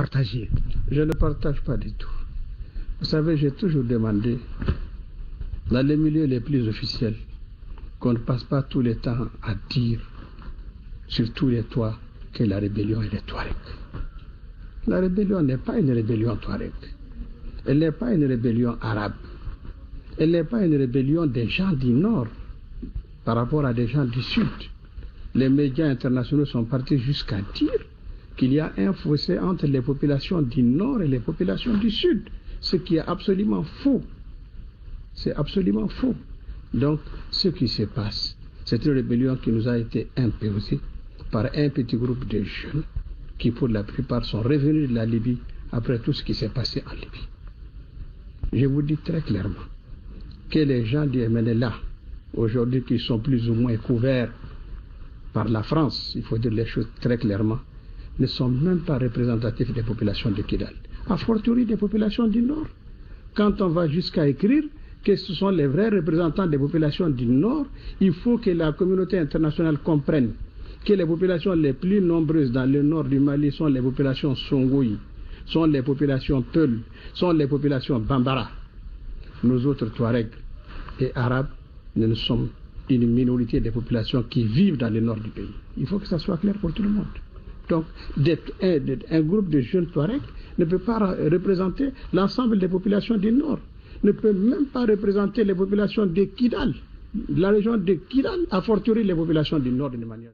partagez? Je ne partage pas du tout. Vous savez, j'ai toujours demandé, dans les milieux les plus officiels, qu'on ne passe pas tout le temps à dire, sur tous les toits, que la rébellion est les Touaregs. La rébellion n'est pas une rébellion Touareg. Elle n'est pas une rébellion arabe. Elle n'est pas une rébellion des gens du Nord par rapport à des gens du Sud. Les médias internationaux sont partis jusqu'à dire qu'il y a un fossé entre les populations du Nord et les populations du Sud, ce qui est absolument faux. C'est absolument faux. Donc, ce qui se passe, c'est une rébellion qui nous a été imposée par un petit groupe de jeunes qui, pour la plupart, sont revenus de la Libye après tout ce qui s'est passé en Libye. Je vous dis très clairement que les gens du MNLA, aujourd'hui, qui sont plus ou moins couverts par la France, il faut dire les choses très clairement, ne sont même pas représentatifs des populations de Kidal, a fortiori des populations du Nord. Quand on va jusqu'à écrire que ce sont les vrais représentants des populations du Nord, il faut que la communauté internationale comprenne que les populations les plus nombreuses dans le nord du Mali sont les populations Songoï, sont les populations Peul, sont les populations Bambara. Nous autres Touaregs et Arabes, nous sommes une minorité des populations qui vivent dans le nord du pays. Il faut que ça soit clair pour tout le monde. Donc, un groupe de jeunes Touaregs ne peut pas représenter l'ensemble des populations du nord, ne peut même pas représenter les populations de Kidal, la région de Kidal, a fortiori les populations du nord d'une manière.